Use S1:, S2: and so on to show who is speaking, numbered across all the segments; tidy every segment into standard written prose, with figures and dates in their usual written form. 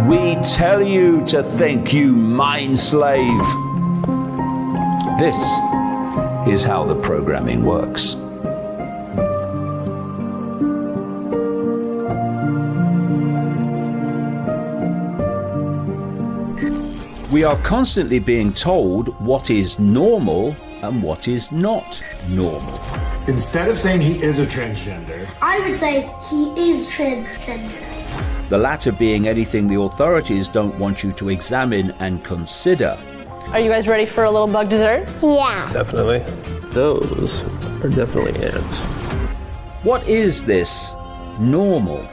S1: We tell you to think, you mind slave. This is how the programming works. We are constantly being told what is normal and what is not normal.
S2: Instead of saying he is a transgender,
S3: I would say he is transgender.
S1: The latter being anything the authorities don't want you to examine and consider.
S4: Are you guys ready for a little bug dessert?
S3: Yeah.
S5: Definitely. Those are definitely ants.
S1: What is this normal?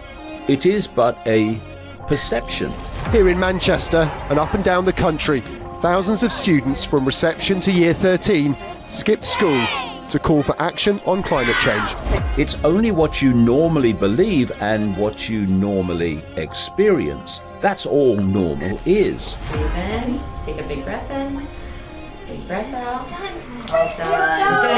S1: It is but a perception.
S6: Here in Manchester and up and down the country, thousands of students from reception to year 13 skipped school to call for action on climate change.
S1: It's only what you normally believe and what you normally experience. That's all normal is.
S7: Breathe in, take a big breath in, big breath out. Well done.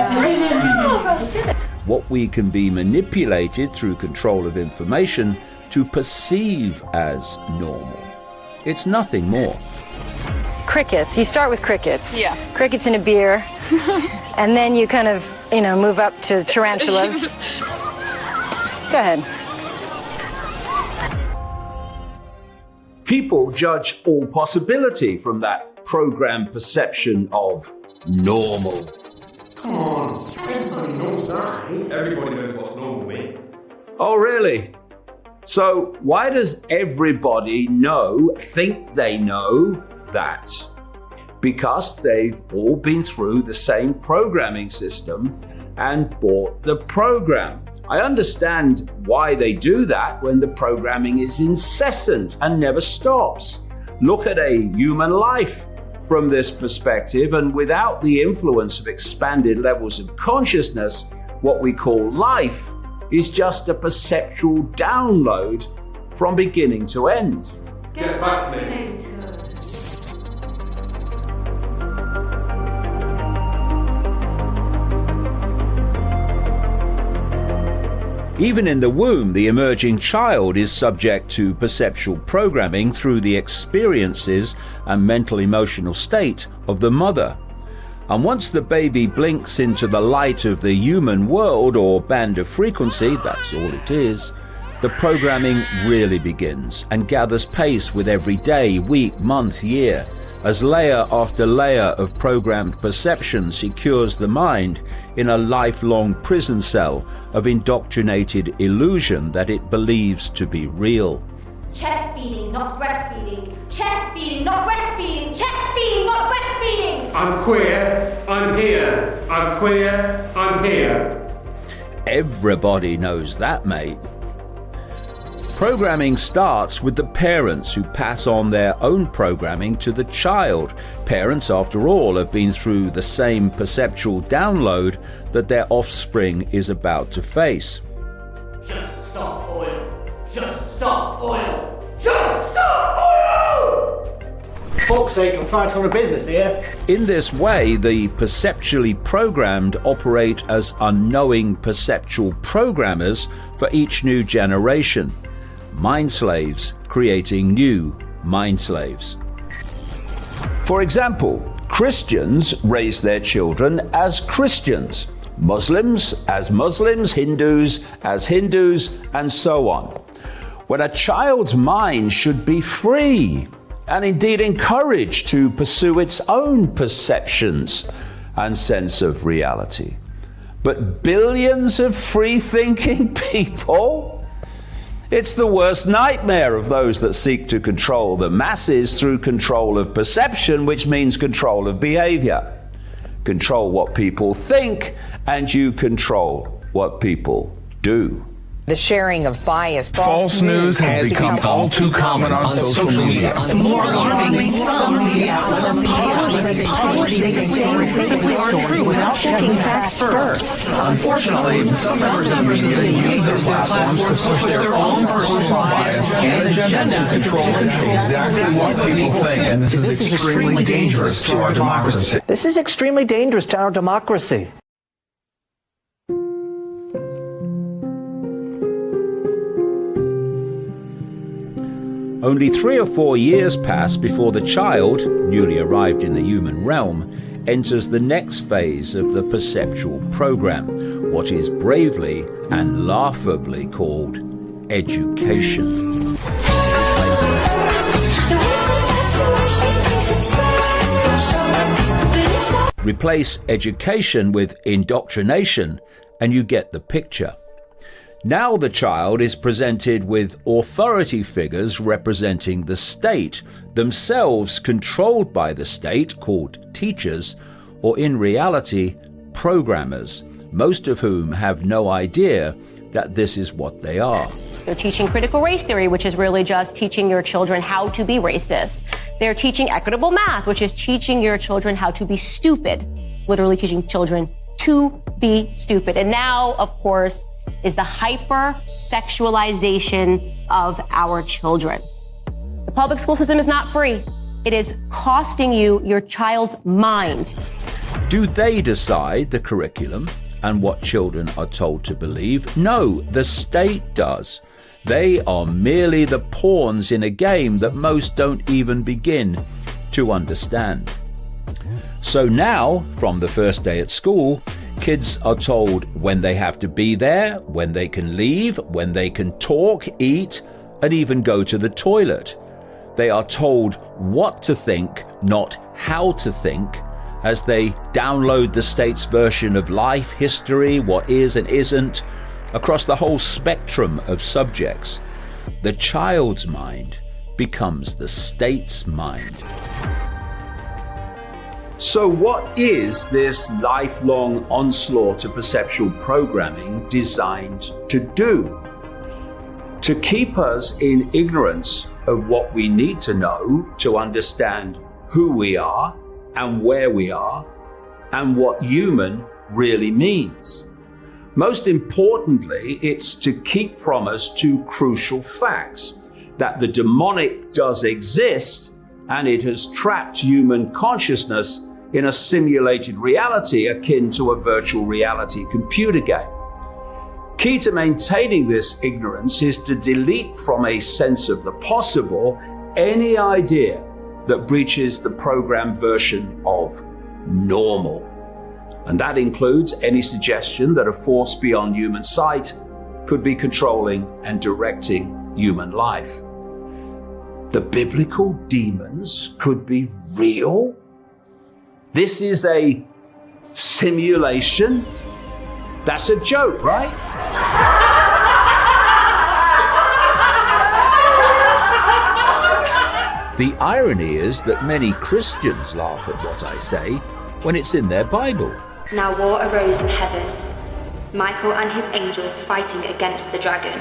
S7: Good job.
S1: What we can be manipulated through control of information to perceive as normal. It's nothing more.
S4: Crickets. You start with crickets.
S8: Yeah.
S4: Crickets in a beer. And then you kind of, move up to tarantulas. Go ahead.
S1: People judge all possibility from that programmed perception of normal.
S9: Come on, everybody knows that. Everybody knows what's normal, mate.
S1: Oh, really? So why does everybody think they know that? Because they've all been through the same programming system and bought the program. I understand why they do that when the programming is incessant and never stops. Look at a human life from this perspective, and without the influence of expanded levels of consciousness, what we call life is just a perceptual download from beginning to end.
S9: Get vaccinated.
S1: Even in the womb, the emerging child is subject to perceptual programming through the experiences and mental emotional state of the mother. And once the baby blinks into the light of the human world or band of frequency, that's all it is, the programming really begins and gathers pace with every day, week, month, year, as layer after layer of programmed perception secures the mind in a lifelong prison cell of indoctrinated illusion that it believes to be real.
S10: Chest feeding, not breastfeeding. Chest feeding, not breastfeeding. Chest feeding, not breastfeeding.
S9: I'm queer, I'm here. I'm queer, I'm here.
S1: Everybody knows that, mate. Programming starts with the parents who pass on their own programming to the child. Parents, after all, have been through the same perceptual download that their offspring is about to face.
S11: Just stop oil. Just stop oil. Just stop oil! For fuck's sake, I'm trying to run a business here.
S1: In this way, the perceptually programmed operate as unknowing perceptual programmers for each new generation. Mind slaves creating new mind slaves. For example, Christians raise their children as Christians, Muslims as Muslims, Hindus as Hindus, and so on. When a child's mind should be free and indeed encouraged to pursue its own perceptions and sense of reality. But billions of free-thinking people? It's the worst nightmare of those that seek to control the masses through control of perception, which means control of behavior. Control what people think, and you control what people do.
S12: The sharing of biased
S13: false news has become all too common on social media.
S14: The more alarming some media outlets are true without checking facts first.
S13: Unfortunately, some members of the media use their platforms to push their own personal bias and agenda to control exactly what people think. And this is extremely dangerous to our democracy.
S15: This is extremely dangerous to our democracy.
S1: Only 3 or 4 years pass before the child, newly arrived in the human realm, enters the next phase of the perceptual program, what is bravely and laughably called education. Replace education with indoctrination, and you get the picture. Now the child is presented with authority figures representing the state, themselves controlled by the state, called teachers, or in reality, programmers, most of whom have no idea that this is what they are.
S8: They're teaching critical race theory, which is really just teaching your children how to be racist. They're teaching equitable math, which is teaching your children how to be stupid, literally teaching children to be stupid. And now, of course, is the hyper-sexualization of our children. The public school system is not free. It is costing you your child's mind.
S1: Do they decide the curriculum and what children are told to believe? No, the state does. They are merely the pawns in a game that most don't even begin to understand. So now, from the first day at school, kids are told when they have to be there, when they can leave, when they can talk, eat, and even go to the toilet. They are told what to think, not how to think, as they download the state's version of life, history, what is and isn't, across the whole spectrum of subjects. The child's mind becomes the state's mind. So what is this lifelong onslaught of perceptual programming designed to do? To keep us in ignorance of what we need to know to understand who we are and where we are and what human really means. Most importantly, it's to keep from us two crucial facts: that the demonic does exist and it has trapped human consciousness in a simulated reality akin to a virtual reality computer game. Key to maintaining this ignorance is to delete from a sense of the possible any idea that breaches the programmed version of normal. And that includes any suggestion that a force beyond human sight could be controlling and directing human life. The biblical demons could be real? This is a simulation? That's a joke, right? The irony is that many Christians laugh at what I say when it's in their Bible.
S16: Now war arose in heaven, Michael and his angels fighting against the dragon.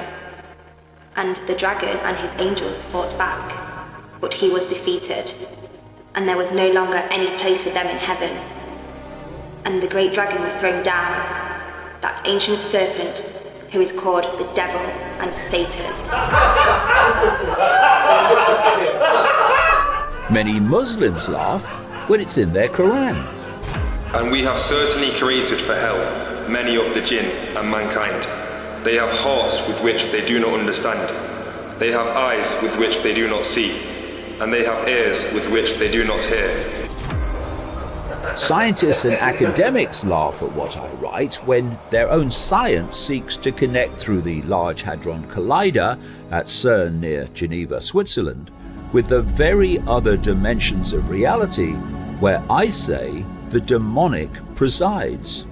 S16: And the dragon and his angels fought back, but he was defeated, and there was no longer any place for them in heaven. And the great dragon was thrown down, that ancient serpent who is called the devil and Satan.
S1: Many Muslims laugh when it's in their Quran.
S17: And we have certainly created for hell many of the jinn and mankind. They have hearts with which they do not understand. They have eyes with which they do not see. And they have ears with which they do not hear.
S1: Scientists and academics laugh at what I write when their own science seeks to connect through the Large Hadron Collider at CERN near Geneva, Switzerland, with the very other dimensions of reality where I say the demonic presides.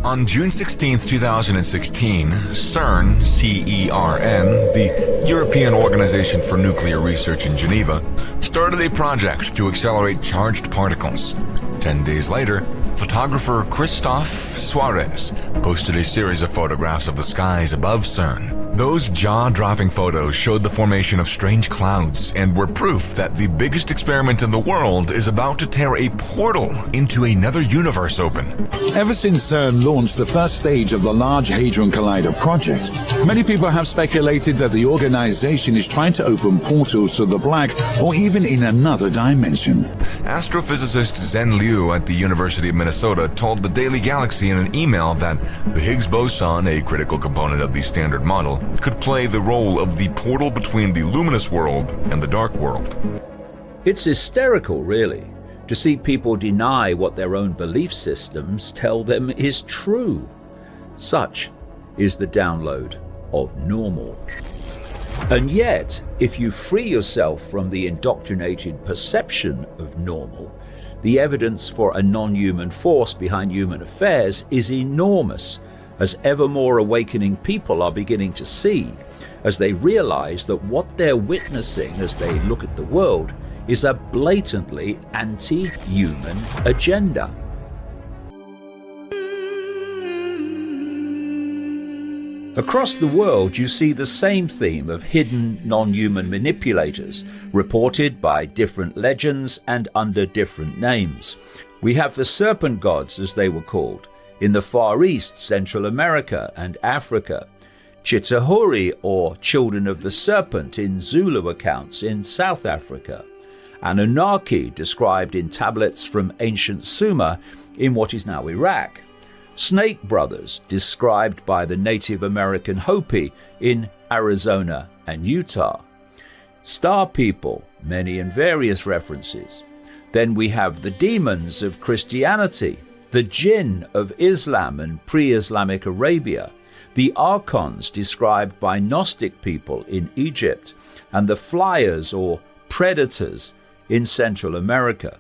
S18: On June 16, 2016, CERN, C-E-R-N, the European Organization for Nuclear Research in Geneva, started a project to accelerate charged particles. 10 days later, photographer Christophe Suarez posted a series of photographs of the skies above CERN. Those jaw-dropping photos showed the formation of strange clouds and were proof that the biggest experiment in the world is about to tear a portal into another universe open.
S19: Ever since CERN launched the first stage of the Large Hadron Collider project, many people have speculated that the organization is trying to open portals to the black or even in another dimension.
S18: Astrophysicist Zhen Liu at the University of Minnesota told the Daily Galaxy in an email that the Higgs boson, a critical component of the Standard Model, could play the role of the portal between the luminous world and the dark world.
S1: It's hysterical, really, to see people deny what their own belief systems tell them is true. Such is the download of normal. And yet, if you free yourself from the indoctrinated perception of normal, the evidence for a non-human force behind human affairs is enormous, as ever more awakening people are beginning to see, as they realize that what they're witnessing as they look at the world is a blatantly anti-human agenda. Across the world, you see the same theme of hidden non-human manipulators, reported by different legends and under different names. We have the serpent gods, as they were called, in the Far East, Central America and Africa, Chitahuri, or Children of the Serpent in Zulu accounts in South Africa, Anunnaki, described in tablets from ancient Sumer in what is now Iraq, Snake Brothers, described by the Native American Hopi in Arizona and Utah, Star People, many and various references. Then we have the demons of Christianity, the jinn of Islam and pre-Islamic Arabia, the archons described by Gnostic people in Egypt, and the flyers or predators in Central America.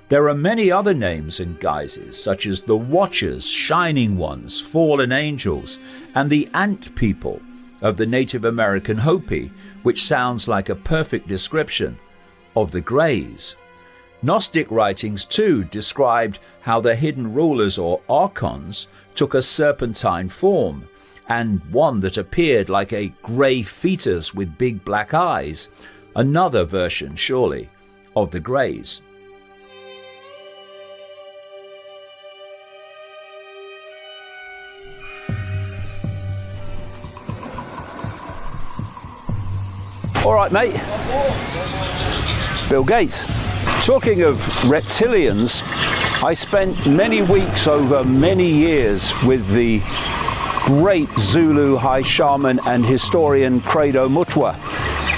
S1: There are many other names and guises, such as the Watchers, Shining Ones, Fallen Angels, and the Ant People of the Native American Hopi, which sounds like a perfect description of the Greys. Gnostic writings too described how the hidden rulers or archons took a serpentine form, and one that appeared like a grey fetus with big black eyes, another version surely of the Greys. All right, mate. Bill Gates. Talking of reptilians, I spent many weeks over many years with the great Zulu high shaman and historian Credo Mutwa.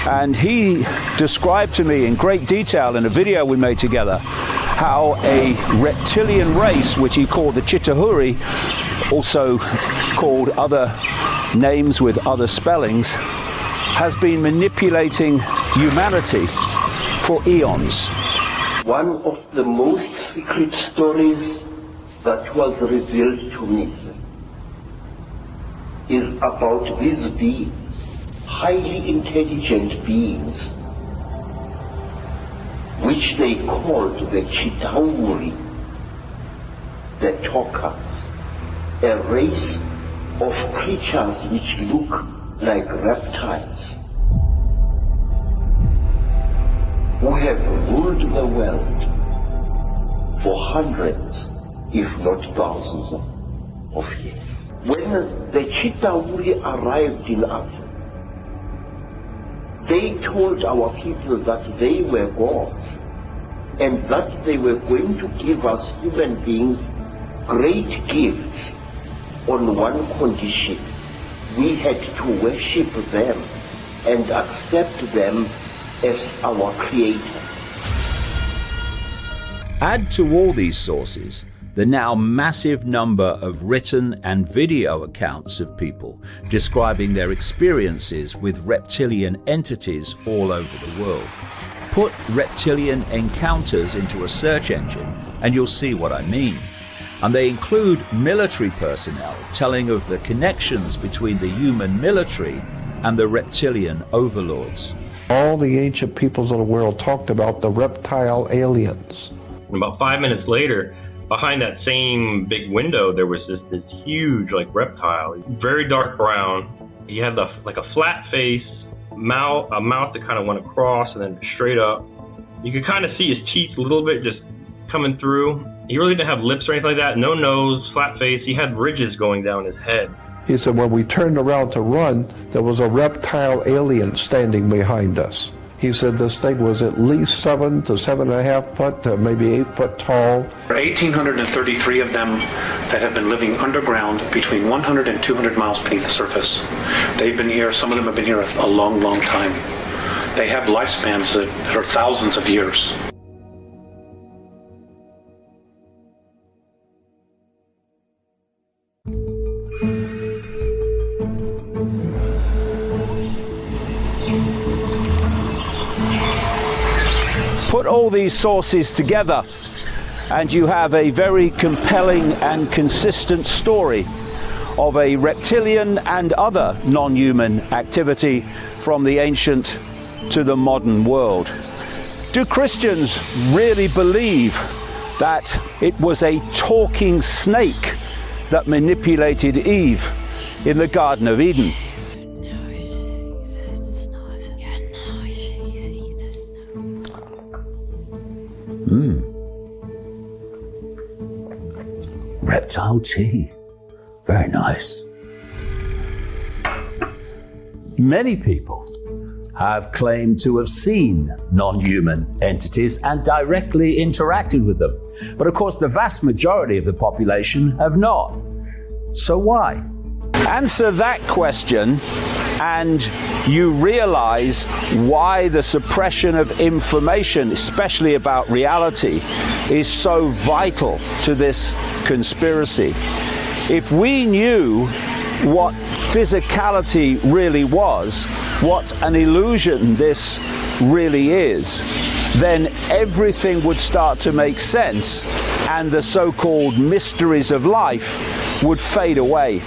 S1: And he described to me in great detail in a video we made together how a reptilian race, which he called the Chitahuri, also called other names with other spellings, has been manipulating humanity for eons.
S20: One of the most secret stories that was revealed to me is about these beings, highly intelligent beings, which they called the Chitauri, the talkers, a race of creatures which look like reptiles, who have ruled the world for hundreds, if not thousands of years. When the Chitauri arrived in Africa, they told our people that they were gods and that they were going to give us human beings great gifts on one condition: we had to worship them and accept them as our creators.
S1: Add to all these sources the now massive number of written and video accounts of people describing their experiences with reptilian entities all over the world. Put reptilian encounters into a search engine and you'll see what I mean. And they include military personnel telling of the connections between the human military and the reptilian overlords.
S21: All the ancient peoples of the world talked about the reptile aliens.
S22: And about 5 minutes later, behind that same big window, there was this huge, reptile, very dark brown. He had like a flat face, a mouth that kind of went across and then straight up. You could kind of see his teeth a little bit just coming through. He really didn't have lips or anything like that, no nose, flat face. He had ridges going down his head.
S21: He said when we turned around to run, there was a reptile alien standing behind us. He said this thing was at least 7 to 7.5 foot to maybe 8 foot tall.
S2: There are 1,833 of them that have been living underground between 100 and 200 miles beneath the surface. They've been here, some of them have been here a long, long time. They have lifespans that are thousands of years.
S1: Put all these sources together and you have a very compelling and consistent story of a reptilian and other non-human activity from the ancient to the modern world. Do Christians really believe that it was a talking snake that manipulated Eve in the Garden of Eden? Reptile tea. Very nice. Many people have claimed to have seen non-human entities and directly interacted with them. But of course, the vast majority of the population have not. So why? Answer that question and you realize why the suppression of information, especially about reality, is so vital to this conspiracy. If we knew what physicality really was, what an illusion this really is, then everything would start to make sense and the so-called mysteries of life would fade away.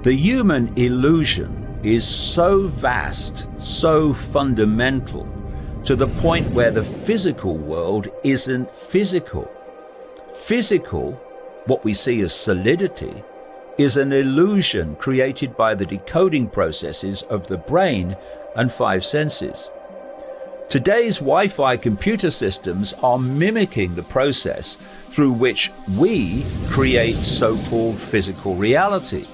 S1: The human illusion is so vast, so fundamental, to the point where the physical world isn't physical. Physical, what we see as solidity, is an illusion created by the decoding processes of the brain and 5 senses. Today's Wi-Fi computer systems are mimicking the process through which we create so-called physical reality.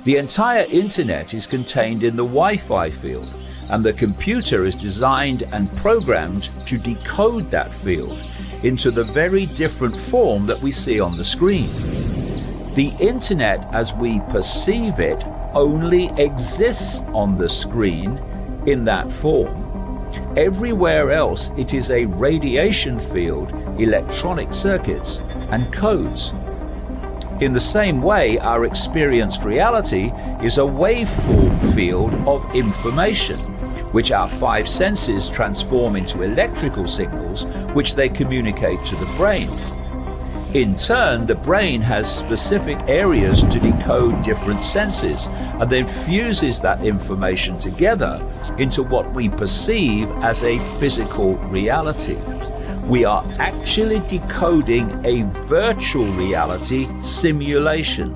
S1: The entire internet is contained in the Wi-Fi field, and the computer is designed and programmed to decode that field into the very different form that we see on the screen. The internet as we perceive it only exists on the screen in that form. Everywhere else it is a radiation field, electronic circuits and codes. In the same way, our experienced reality is a waveform field of information, which our 5 senses transform into electrical signals, which they communicate to the brain. In turn, the brain has specific areas to decode different senses, and then fuses that information together into what we perceive as a physical reality. We are actually decoding a virtual reality simulation.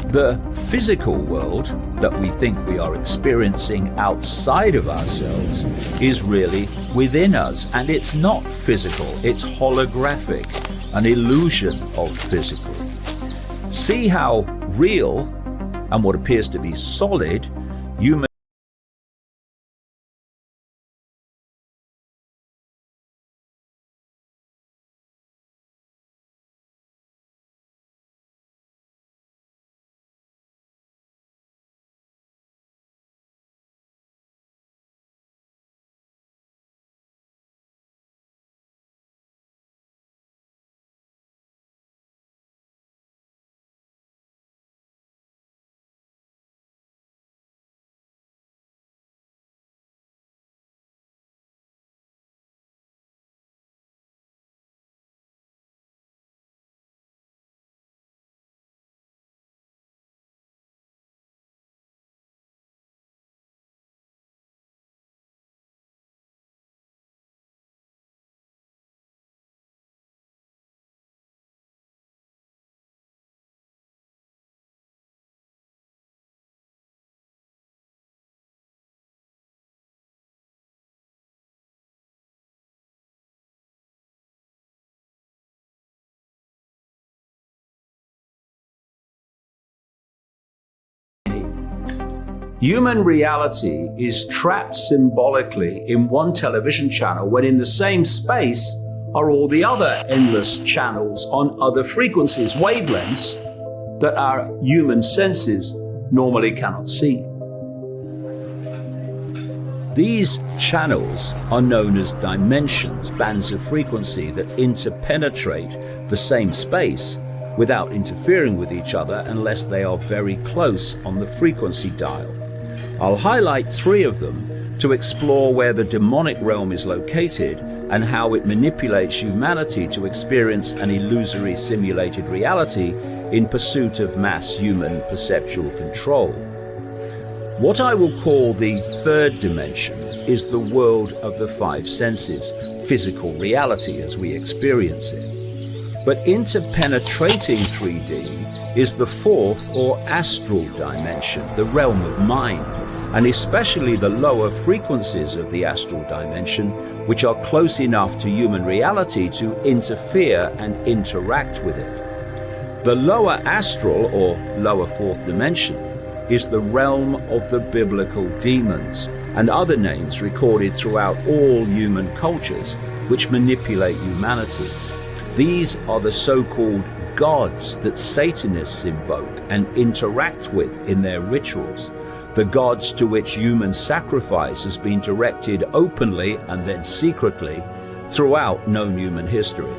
S1: The physical world that we think we are experiencing outside of ourselves is really within us, and it's not physical, it's holographic, an illusion of physical. See how real and what appears to be solid human Human reality is trapped symbolically in one television channel when in the same space are all the other endless channels on other frequencies, wavelengths that our human senses normally cannot see. These channels are known as dimensions, bands of frequency that interpenetrate the same space without interfering with each other unless they are very close on the frequency dial. I'll highlight 3 of them to explore where the demonic realm is located and how it manipulates humanity to experience an illusory simulated reality in pursuit of mass human perceptual control. What I will call the 3rd dimension is the world of the 5 senses, physical reality as we experience it. But interpenetrating 3D is the 4th or astral dimension, the realm of mind, and especially the lower frequencies of the astral dimension, which are close enough to human reality to interfere and interact with it. The lower astral or lower 4th dimension is the realm of the biblical demons and other names recorded throughout all human cultures which manipulate humanity. These are the so-called gods that Satanists invoke and interact with in their rituals, the gods to which human sacrifice has been directed openly and then secretly throughout known human history.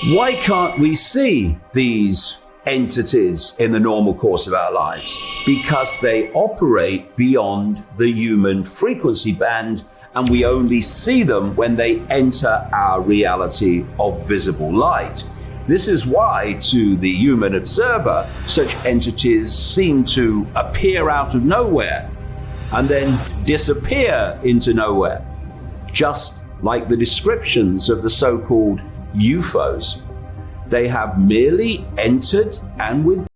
S1: Why can't we see these entities in the normal course of our lives? Because they operate beyond the human frequency band, and we only see them when they enter our reality of visible light. This is why, to the human observer, such entities seem to appear out of nowhere and then disappear into nowhere, just like the descriptions of the so-called UFOs. They have merely entered and withdrawn.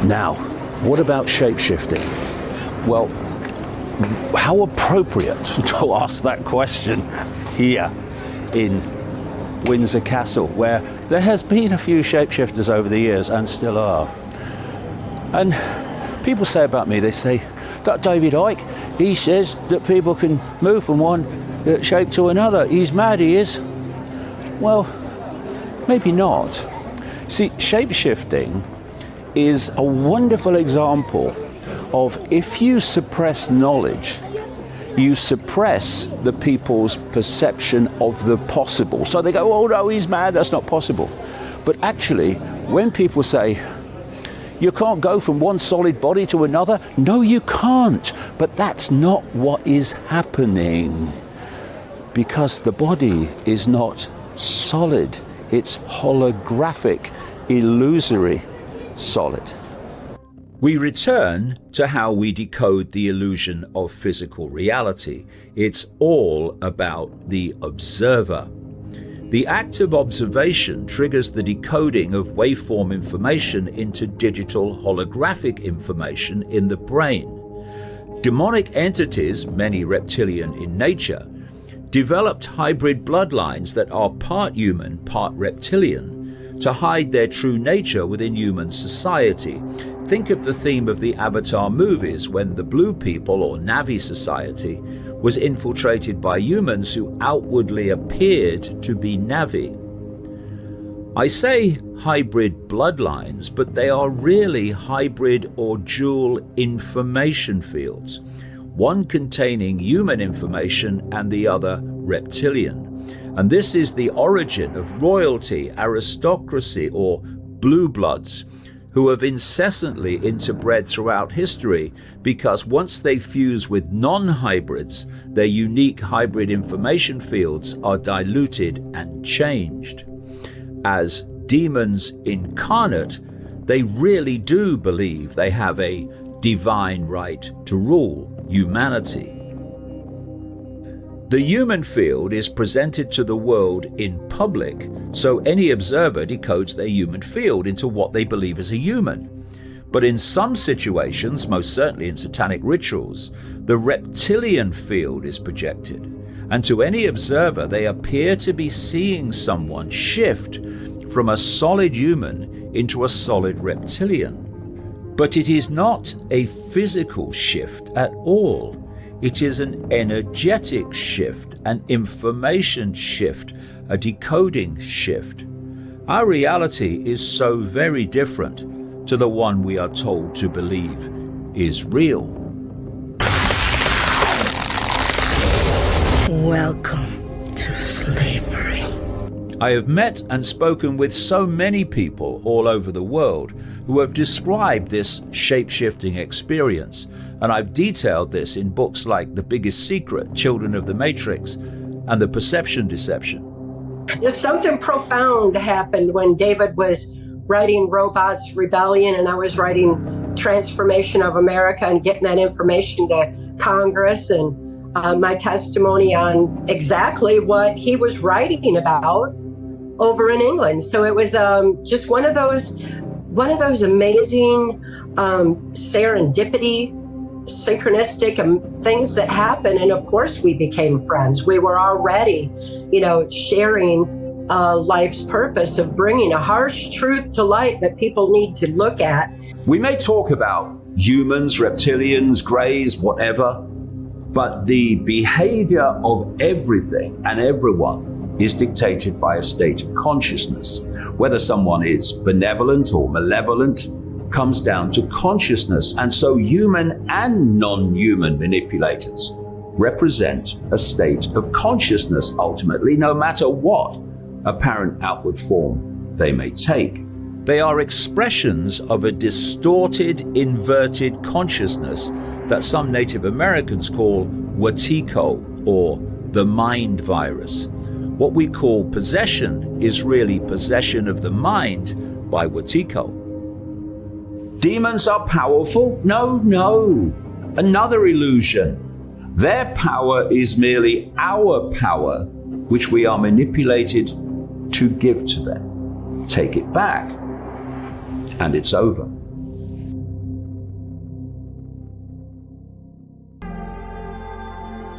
S1: Now, what about shape-shifting? Well, how appropriate to ask that question here in Windsor Castle, where there has been a few shapeshifters over the years and still are. And people say about me, they say, that David Icke, he says that people can move from one shape to another. He's mad, he is. Well, maybe not. See, shape-shifting is a wonderful example of if you suppress knowledge, you suppress the people's perception of the possible. So they go, oh no, he's mad, that's not possible. But actually, when people say, you can't go from one solid body to another, no, you can't. But that's not what is happening. Because the body is not solid, it's holographic, illusory, solid. We return to how we decode the illusion of physical reality. It's all about the observer. The act of observation triggers the decoding of waveform information into digital holographic information in the brain. Demonic entities, many reptilian in nature, developed hybrid bloodlines that are part human, part reptilian, to hide their true nature within human society. Think of the theme of the Avatar movies when the Blue People, or Na'vi society, was infiltrated by humans who outwardly appeared to be Na'vi. I say hybrid bloodlines, but they are really hybrid or dual information fields, one containing human information and the other reptilian. And this is the origin of royalty, aristocracy, or blue bloods, who have incessantly interbred throughout history, because once they fuse with non-hybrids, their unique hybrid information fields are diluted and changed. As demons incarnate, they really do believe they have a divine right to rule humanity. The human field is presented to the world in public, so any observer decodes their human field into what they believe is a human. But in some situations, most certainly in satanic rituals, the reptilian field is projected, and to any observer they appear to be seeing someone shift from a solid human into a solid reptilian. But it is not a physical shift at all. It is an energetic shift, an information shift, a decoding shift. Our reality is so very different to the one we are told to believe is real.
S14: Welcome to slavery.
S1: I have met and spoken with so many people all over the world who have described this shape-shifting experience, and I've detailed this in books like The Biggest Secret, Children of the Matrix, and The Perception Deception.
S3: There's something profound happened when David was writing Robots Rebellion and I was writing Transformation of America and getting that information to Congress, and my testimony on exactly what he was writing about over in England. So it was just one of those amazing serendipity, synchronistic things that happen. And of course we became friends. We were already, sharing life's purpose of bringing a harsh truth to light that people need to look at.
S1: We may talk about humans, reptilians, greys, whatever, but the behavior of everything and everyone is dictated by a state of consciousness. Whether someone is benevolent or malevolent comes down to consciousness, and so human and non-human manipulators represent a state of consciousness ultimately, no matter what apparent outward form they may take. They are expressions of a distorted, inverted consciousness that some Native Americans call Wetiko, or the mind virus. What we call possession is really possession of the mind by Wetiko. Demons are powerful? No. Another illusion. Their power is merely our power, which we are manipulated to give to them. Take it back, and it's over.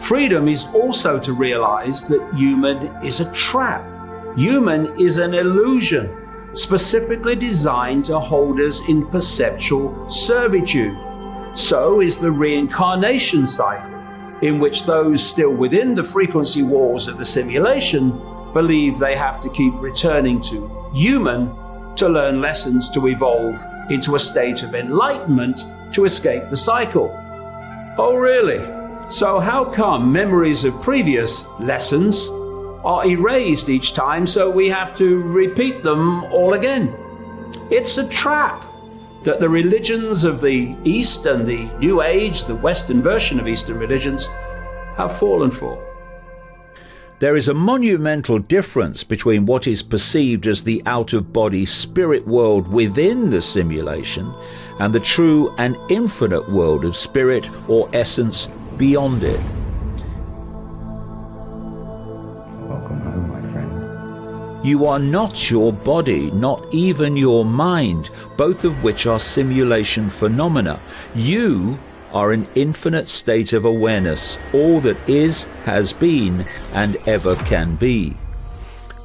S1: Freedom is also to realize that human is a trap. Human is an illusion, specifically designed to hold us in perceptual servitude. So is the reincarnation cycle, in which those still within the frequency walls of the simulation believe they have to keep returning to human to learn lessons to evolve into a state of enlightenment to escape the cycle. Oh, really? So how come memories of previous lessons are erased each time, so we have to repeat them all again? It's a trap that the religions of the East and the New Age, the Western version of Eastern religions, have fallen for. There is a monumental difference between what is perceived as the out-of-body spirit world within the simulation and the true and infinite world of spirit or essence beyond it.
S5: Welcome home, my friend.
S1: You are not your body, not even your mind, both of which are simulation phenomena. You are an infinite state of awareness, all that is, has been, and ever can be.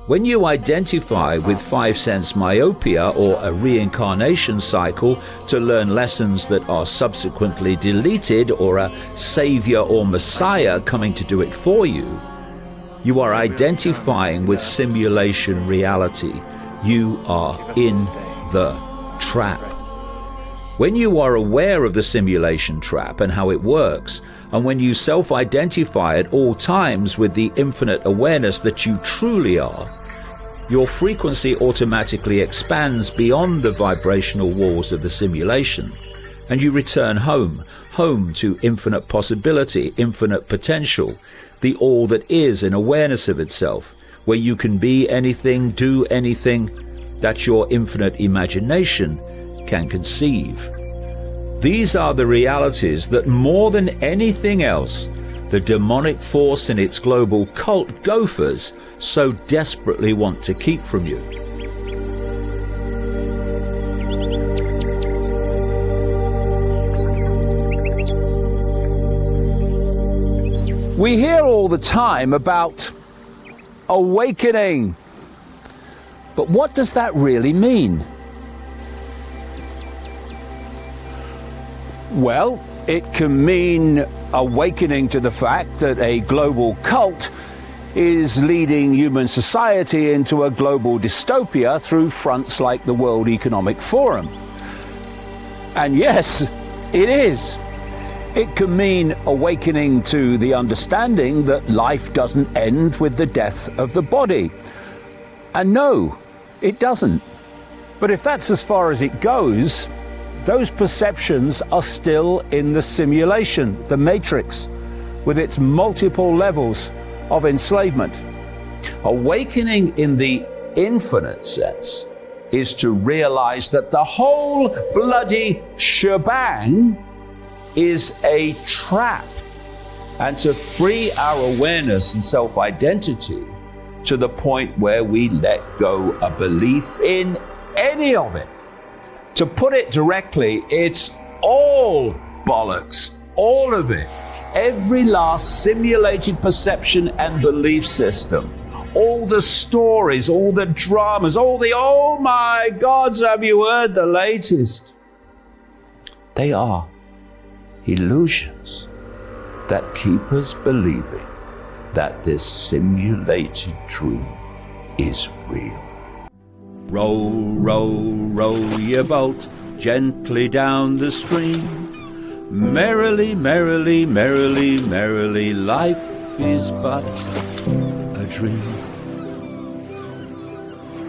S1: When you identify with five-sense myopia or a reincarnation cycle to learn lessons that are subsequently deleted, or a savior or messiah coming to do it for you, you are identifying with simulation reality. You are in the trap. When you are aware of the simulation trap and how it works, and when you self-identify at all times with the infinite awareness that you truly are, your frequency automatically expands beyond the vibrational walls of the simulation, and you return home to infinite possibility, infinite potential, the all that is in awareness of itself, where you can be anything, do anything that your infinite imagination can conceive. These are the realities that more than anything else, the demonic force and its global cult gophers so desperately want to keep from you. We hear all the time about awakening, but what does that really mean? Well, it can mean awakening to the fact that a global cult is leading human society into a global dystopia through fronts like the World Economic Forum. And yes, it is. It can mean awakening to the understanding that life doesn't end with the death of the body. And no, it doesn't. But if that's as far as it goes, those perceptions are still in the simulation, the matrix, with its multiple levels of enslavement. Awakening in the infinite sense is to realize that the whole bloody shebang is a trap, and to free our awareness and self-identity to the point where we let go a belief in any of it. To put it directly, it's all bollocks, all of it. Every last simulated perception and belief system, all the stories, all the dramas, all the oh my gods, have you heard the latest? They are illusions that keep us believing that this simulated dream is real. Row, row, row your boat gently down the stream. Merrily, merrily, merrily, merrily, life is but a dream.